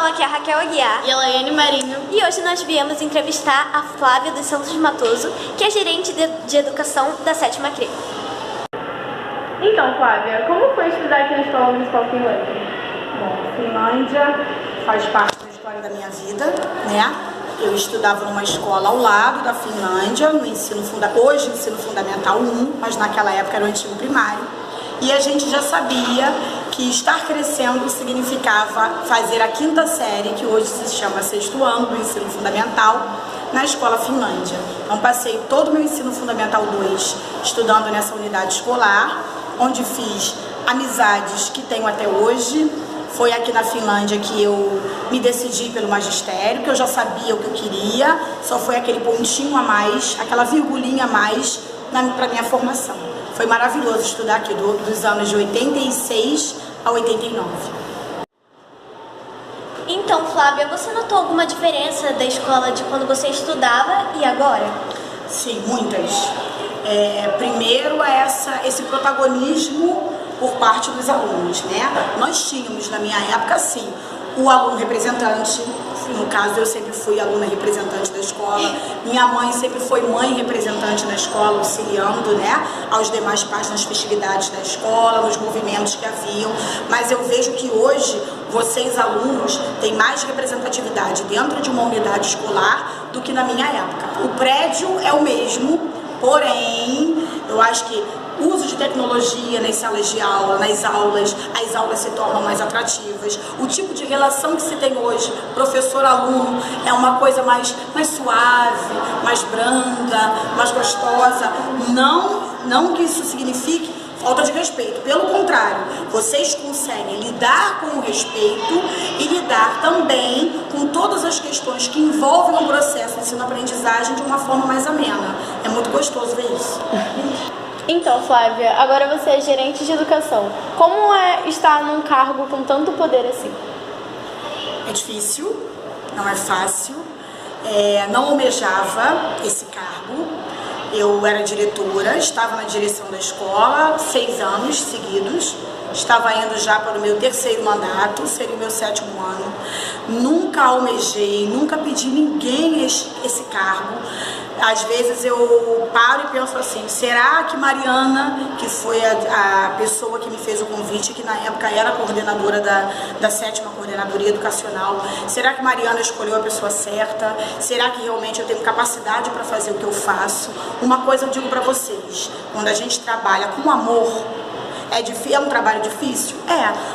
Pessoal, aqui é a Raquel Aguiar e a Laiane Marinho. E hoje nós viemos entrevistar a Flávia dos Santos Matoso, que é gerente de educação da 7ª CRE. Então, Flávia, como foi estudar aqui na Escola Municipal Finlândia? Bom, Finlândia faz parte da história da minha vida, né? Eu estudava numa escola ao lado da Finlândia, no hoje ensino fundamental 1, mas naquela época era o ensino primário. E a gente já sabia que estar crescendo significava fazer a 5ª série, que hoje se chama 6º ano do ensino fundamental, na Escola Finlândia. Então passei todo o meu ensino fundamental 2 estudando nessa unidade escolar, onde fiz amizades que tenho até hoje. Foi aqui na Finlândia que eu me decidi pelo magistério, que eu já sabia o que eu queria, só foi aquele pontinho a mais, aquela virgulinha a mais para minha formação. Foi maravilhoso estudar aqui dos anos de 86 a 89. Então, Flávia, você notou alguma diferença da escola de quando você estudava e agora? Sim, muitas. Primeiro, esse protagonismo por parte dos alunos, né? Nós tínhamos, na minha época, sim, o aluno representante. No caso, eu sempre fui aluna representante da escola. Minha mãe sempre foi mãe representante na escola, auxiliando, né, aos demais pais nas festividades da escola, nos movimentos que haviam. Mas eu vejo que hoje, vocês, alunos, têm mais representatividade dentro de uma unidade escolar do que na minha época. O prédio é o mesmo, porém, eu acho que o uso de tecnologia nas salas de aula, nas aulas, as aulas se tornam mais atrativas. O tipo de relação que se tem hoje, professor-aluno, é uma coisa mais suave, mais branda, mais gostosa. Não que isso signifique falta de respeito. Pelo contrário, vocês conseguem lidar com o respeito e lidar também com todas as questões que envolvem o processo de ensino-aprendizagem de uma forma mais amena. É muito gostoso ver isso. Então, Flávia, agora você é gerente de educação. Como é estar num cargo com tanto poder assim? É difícil, não é fácil. Não almejava esse cargo. Eu era diretora, estava na direção da escola 6 anos seguidos. Estava indo já para o meu 3º mandato, seria o meu 7º ano. Nunca almejei, nunca pedi ninguém esse cargo. Às vezes eu paro e penso assim, será que Mariana, que foi a pessoa que me fez o convite, que na época era coordenadora da 7ª Coordenadoria Educacional, será que Mariana escolheu a pessoa certa? Será que realmente eu tenho capacidade para fazer o que eu faço? Uma coisa eu digo para vocês, quando a gente trabalha com amor, é um trabalho difícil?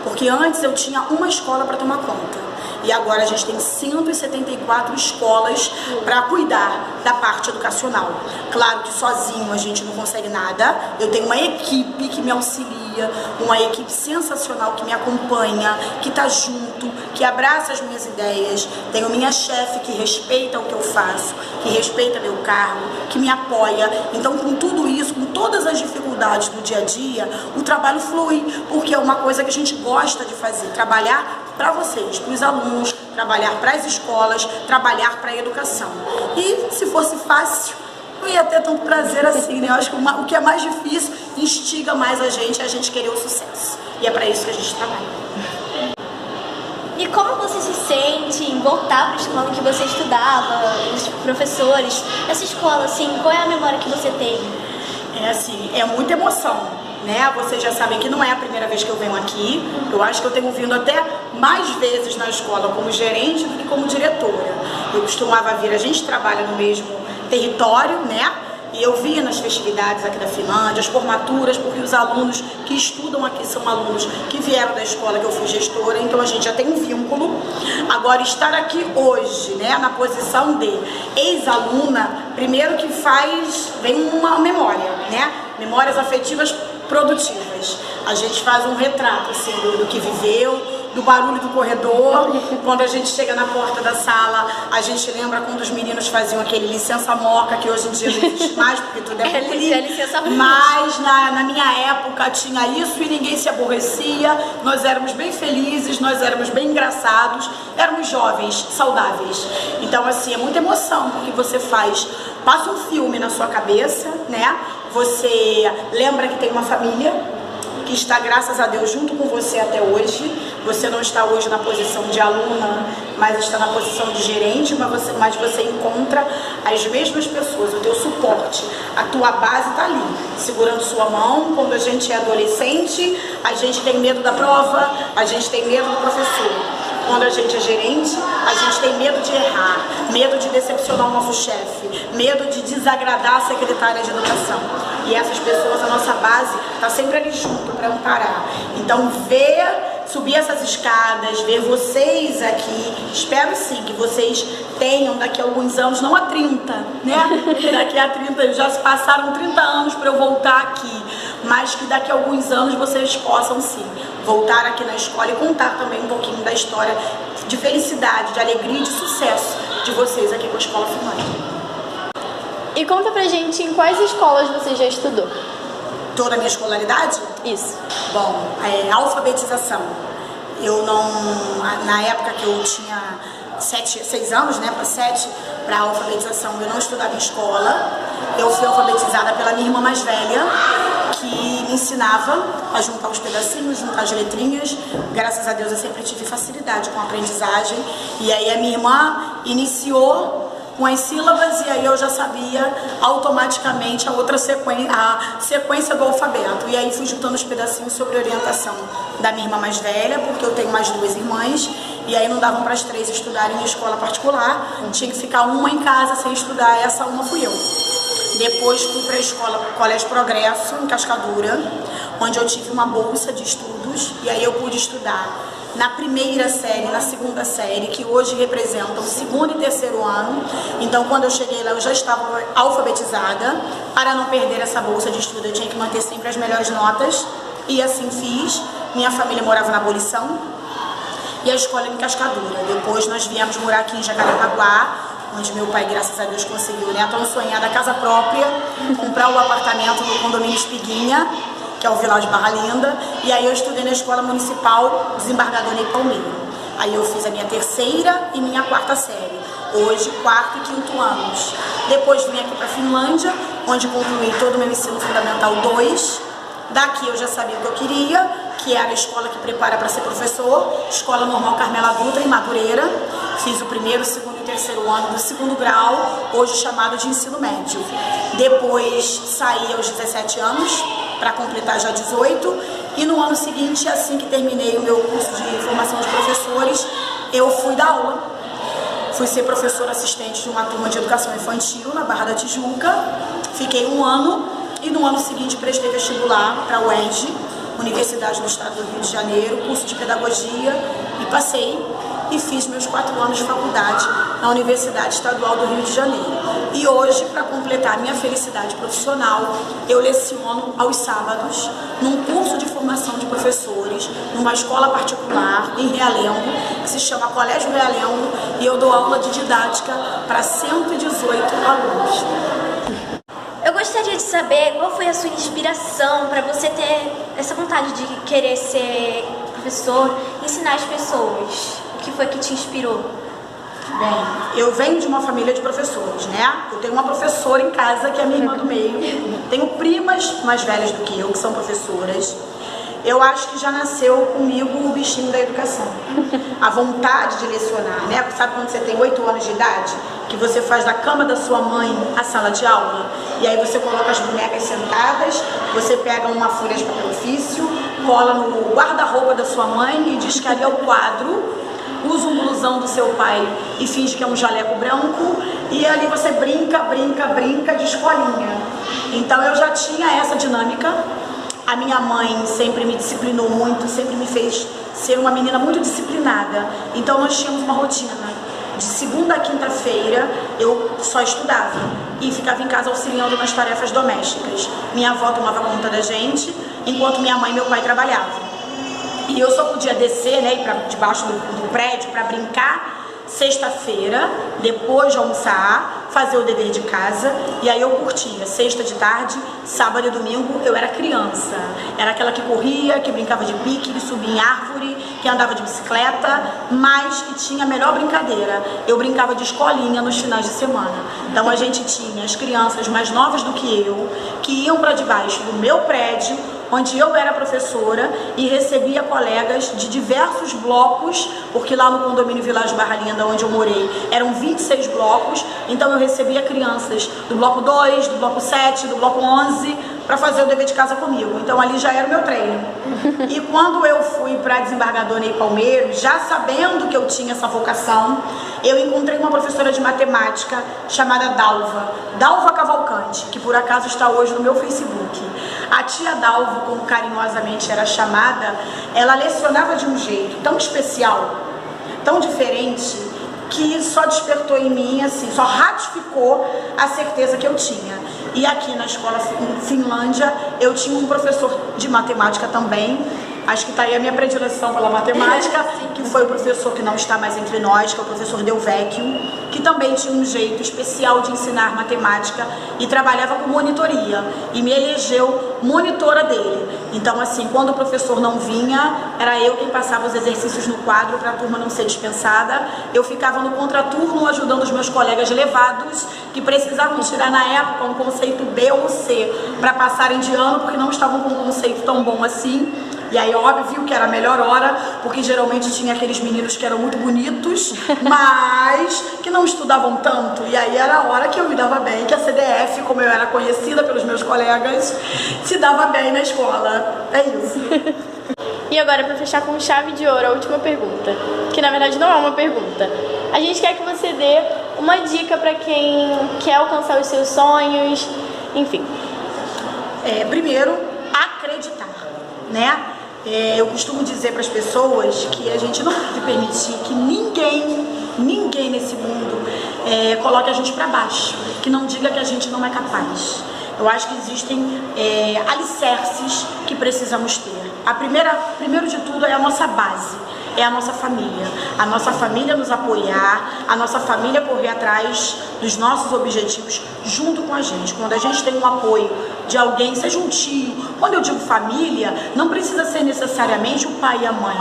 Porque antes eu tinha uma escola para tomar conta. E agora a gente tem 174 escolas para cuidar da parte educacional. Claro que sozinho a gente não consegue nada. Eu tenho uma equipe que me auxilia, uma equipe sensacional que me acompanha, que está junto, que abraça as minhas ideias. Tenho minha chefe que respeita o que eu faço, que respeita meu cargo, que me apoia. Então, com tudo isso, com todas as dificuldades do dia a dia, o trabalho flui, porque é uma coisa que a gente gosta de fazer, trabalhar para vocês, para os alunos, trabalhar para as escolas, trabalhar para a educação. E se fosse fácil, não ia ter tanto prazer assim, né? Eu acho que o que é mais difícil instiga mais a gente querer o sucesso. E é para isso que a gente trabalha. E como você se sente em voltar para a escola em que você estudava, os professores, essa escola, assim, qual é a memória que você tem? É muita emoção. Vocês já sabem que não é a primeira vez que eu venho aqui. Eu acho que eu tenho vindo até mais vezes na escola como gerente do que como diretora. Eu costumava vir, a gente trabalha no mesmo território, né? E eu via nas festividades aqui da Finlândia, as formaturas, porque os alunos que estudam aqui são alunos que vieram da escola que eu fui gestora, então a gente já tem um vínculo. Agora, estar aqui hoje, né, na posição de ex-aluna, primeiro que vem uma memória, né? Memórias afetivas produtivas. A gente faz um retrato assim, do que viveu, do barulho do corredor. Quando a gente chega na porta da sala, a gente lembra quando os meninos faziam aquele licença moca, que hoje em dia não existe mais, porque tudo é licença. Mas na minha época tinha isso e ninguém se aborrecia. Nós éramos bem felizes, nós éramos bem engraçados, éramos jovens, saudáveis. Então, assim, é muita emoção, porque você passa um filme na sua cabeça, né? Você lembra que tem uma família, que está, graças a Deus, junto com você até hoje. Você não está hoje na posição de aluna, mas está na posição de gerente, mas você encontra as mesmas pessoas, o teu suporte, a tua base está ali, segurando sua mão. Quando a gente é adolescente, a gente tem medo da prova, a gente tem medo do professor. Quando a gente é gerente, a gente tem medo de errar, medo de decepcionar o nosso chefe, medo de desagradar a secretária de educação. E essas pessoas, a nossa base, está sempre ali junto para amparar. Então, subir essas escadas, ver vocês aqui, espero sim que vocês tenham daqui a alguns anos, não há 30, né? Daqui a 30, já se passaram 30 anos para eu voltar aqui, mas que daqui a alguns anos vocês possam sim voltar aqui na escola e contar também um pouquinho da história de felicidade, de alegria e de sucesso de vocês aqui com a Escola Finlândia. E conta pra gente em quais escolas você já estudou? Toda a minha escolaridade? Isso. Bom, alfabetização. Eu não, na época que eu tinha 6 anos, né, para 7, para alfabetização, eu não estudava em escola. Eu fui alfabetizada pela minha irmã mais velha, que me ensinava a juntar os pedacinhos, juntar as letrinhas. Graças a Deus eu sempre tive facilidade com a aprendizagem. E aí a minha irmã iniciou com as sílabas e aí eu já sabia automaticamente a sequência do alfabeto. E aí fui juntando os pedacinhos sob orientação da minha irmã mais velha, porque eu tenho mais 2 irmãs, e aí não davam para as 3 estudarem em escola particular, tinha que ficar uma em casa sem estudar, essa uma fui eu. Depois fui para a escola Colégio Progresso, em Cascadura, onde eu tive uma bolsa de estudos, e aí eu pude estudar na primeira série, na segunda série, que hoje representam o 2º e 3º ano. Então, quando eu cheguei lá, eu já estava alfabetizada. Para não perder essa bolsa de estudo, eu tinha que manter sempre as melhores notas, e assim fiz. Minha família morava na Abolição e a escola em Cascadura. Depois nós viemos morar aqui em Jacarepaguá, onde meu pai, graças a Deus, conseguiu, né, a tão sonhada casa própria, comprar o apartamento no condomínio Espiguinha, que é o Village Barra Linda, e aí eu estudei na Escola Municipal Desembargador Ney Palmeiro. Aí eu fiz a minha 3ª e minha 4ª série, hoje 4º e 5º anos. Depois vim aqui para a Finlândia, onde concluí todo o meu ensino fundamental 2. Daqui eu já sabia o que eu queria, que era a escola que prepara para ser professor, Escola Normal Carmela Dutra, em Madureira. Fiz o 1º, 2º e 3º ano do 2º grau, hoje chamado de ensino médio. Depois saí aos 17 anos, para completar já 18, e no ano seguinte, assim que terminei o meu curso de formação de professores, eu fui dar aula. Fui ser professora assistente de uma turma de educação infantil na Barra da Tijuca, fiquei 1 ano, e no ano seguinte prestei vestibular para a UERJ, Universidade do Estado do Rio de Janeiro, curso de pedagogia, e passei e fiz meus 4 anos de faculdade na Universidade Estadual do Rio de Janeiro. E hoje, para completar minha felicidade profissional, eu leciono aos sábados num curso de formação de professores, numa escola particular em Realengo, que se chama Colégio Realengo, e eu dou aula de didática para 118 alunos. Eu gostaria de saber qual foi a sua inspiração para você ter essa vontade de querer ser professor, ensinar as pessoas. O que foi que te inspirou? Bem, eu venho de uma família de professores, né? Eu tenho uma professora em casa, que é a minha irmã do meio. Tenho primas mais velhas do que eu, que são professoras. Eu acho que já nasceu comigo o bichinho da educação. A vontade de lecionar, né? Sabe quando você tem 8 anos de idade? Que você faz da cama da sua mãe a sala de aula? E aí você coloca as bonecas sentadas, você pega uma folha de papel ofício, cola no guarda-roupa da sua mãe e diz que ali é o quadro, usa um blusão do seu pai e finge que é um jaleco branco, e ali você brinca de escolinha. Então eu já tinha essa dinâmica. A minha mãe sempre me disciplinou muito, sempre me fez ser uma menina muito disciplinada. Então nós tínhamos uma rotina. De segunda a quinta-feira eu só estudava e ficava em casa auxiliando nas tarefas domésticas. Minha avó tomava conta da gente, enquanto minha mãe e meu pai trabalhavam. E eu só podia descer, né, ir para debaixo do prédio para brincar sexta-feira, depois de almoçar, fazer o dever de casa, e aí eu curtia sexta de tarde, sábado e domingo. Eu era criança, era aquela que corria, que brincava de pique, que subia em árvore, que andava de bicicleta, mas que tinha a melhor brincadeira: eu brincava de escolinha nos finais de semana. Então a gente tinha as crianças mais novas do que eu, que iam para debaixo do meu prédio onde eu era professora e recebia colegas de diversos blocos, porque lá no condomínio Village Barra Linda, onde eu morei, eram 26 blocos, então eu recebia crianças do bloco 2, do bloco 7, do bloco 11, para fazer o dever de casa comigo. Então ali já era o meu treino. E quando eu fui para Desembargador Ney Palmeiro, já sabendo que eu tinha essa vocação, eu encontrei uma professora de matemática chamada Dalva Cavalcante, que por acaso está hoje no meu Facebook. A tia Dalva, como carinhosamente era chamada, ela lecionava de um jeito tão especial, tão diferente, que só despertou em mim, assim, só ratificou a certeza que eu tinha. E aqui na escola Finlândia, eu tinha um professor de matemática também, acho que está aí a minha predileção pela matemática, que foi o professor que não está mais entre nós, que é o professor Delvecchio, que também tinha um jeito especial de ensinar matemática e trabalhava com monitoria, e me elegeu monitora dele. Então, assim, quando o professor não vinha, era eu quem passava os exercícios no quadro para a turma não ser dispensada. Eu ficava no contraturno ajudando os meus colegas levados, que precisavam tirar na época um conceito B ou C para passarem de ano, porque não estavam com um conceito tão bom assim. E aí, óbvio que era a melhor hora, porque geralmente tinha aqueles meninos que eram muito bonitos, mas que não estudavam tanto. E aí era a hora que eu me dava bem, que a CDF, como eu era conhecida pelos meus colegas, se dava bem na escola. É isso. E agora, para fechar com chave de ouro, a última pergunta, que na verdade não é uma pergunta. A gente quer que você dê uma dica para quem quer alcançar os seus sonhos, enfim. Primeiro, acreditar, né? Eu costumo dizer para as pessoas que a gente não pode permitir que ninguém nesse mundo coloque a gente para baixo, que não diga que a gente não é capaz. Eu acho que existem alicerces que precisamos ter. Primeiro de tudo é a nossa base, é a nossa família nos apoiar, a nossa família correr atrás dos nossos objetivos junto com a gente. Quando a gente tem um apoio de alguém, seja um tio, quando eu digo família, não precisa ser necessariamente o pai e a mãe.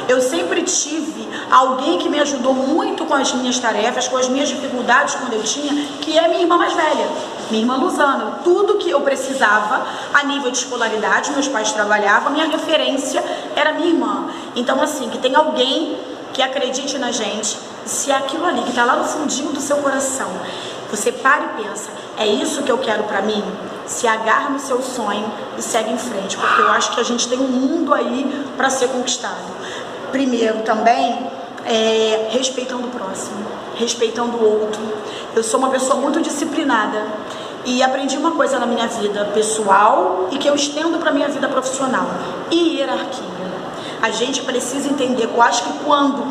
Eu sempre tive alguém que me ajudou muito com as minhas tarefas, com as minhas dificuldades quando eu tinha, que é minha irmã mais velha, minha irmã Luzana. Tudo que eu precisava a nível de escolaridade, meus pais trabalhavam, minha referência era minha irmã. Então, assim, que tem alguém que acredite na gente, se é aquilo ali que está lá no fundinho do seu coração, você para e pensa, é isso que eu quero para mim? Se agarra no seu sonho e segue em frente, porque eu acho que a gente tem um mundo aí para ser conquistado. Primeiro também, respeitando o próximo, respeitando o outro. Eu sou uma pessoa muito disciplinada e aprendi uma coisa na minha vida pessoal e que eu estendo para minha vida profissional: hierarquia. A gente precisa entender, eu acho que quando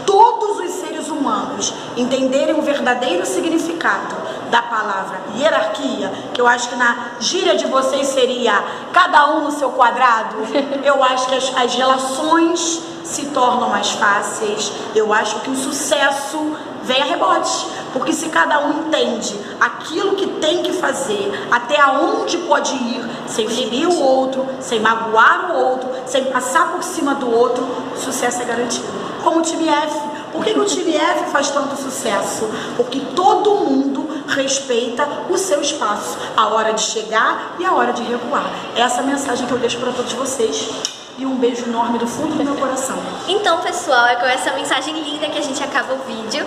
todos os seres humanos entenderem o verdadeiro significado da palavra hierarquia, que eu acho que na gíria de vocês seria cada um no seu quadrado, eu acho que as relações se tornam mais fáceis, eu acho que o sucesso vem a rebote, porque se cada um entende aquilo que tem que fazer, até aonde pode ir, sem ferir o outro, sem magoar o outro, sem passar por cima do outro, o sucesso é garantido. Como o time F. Por que o time F faz tanto sucesso? Porque todo mundo respeita o seu espaço, a hora de chegar e a hora de recuar. Essa é a mensagem que eu deixo para todos vocês. E um beijo enorme do fundo do meu coração. Então, pessoal, é com essa mensagem linda que a gente acaba o vídeo.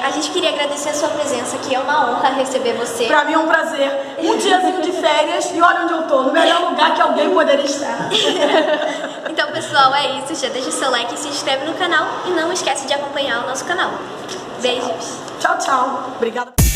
A gente queria agradecer a sua presença aqui, é uma honra receber você. Pra mim é um prazer. Um diazinho de férias e olha onde eu tô, no melhor lugar que alguém poderia estar. Então, pessoal, é isso. Já deixa o seu like e se inscreve no canal. E não esquece de acompanhar o nosso canal. Beijos. Tchau, tchau. Obrigada.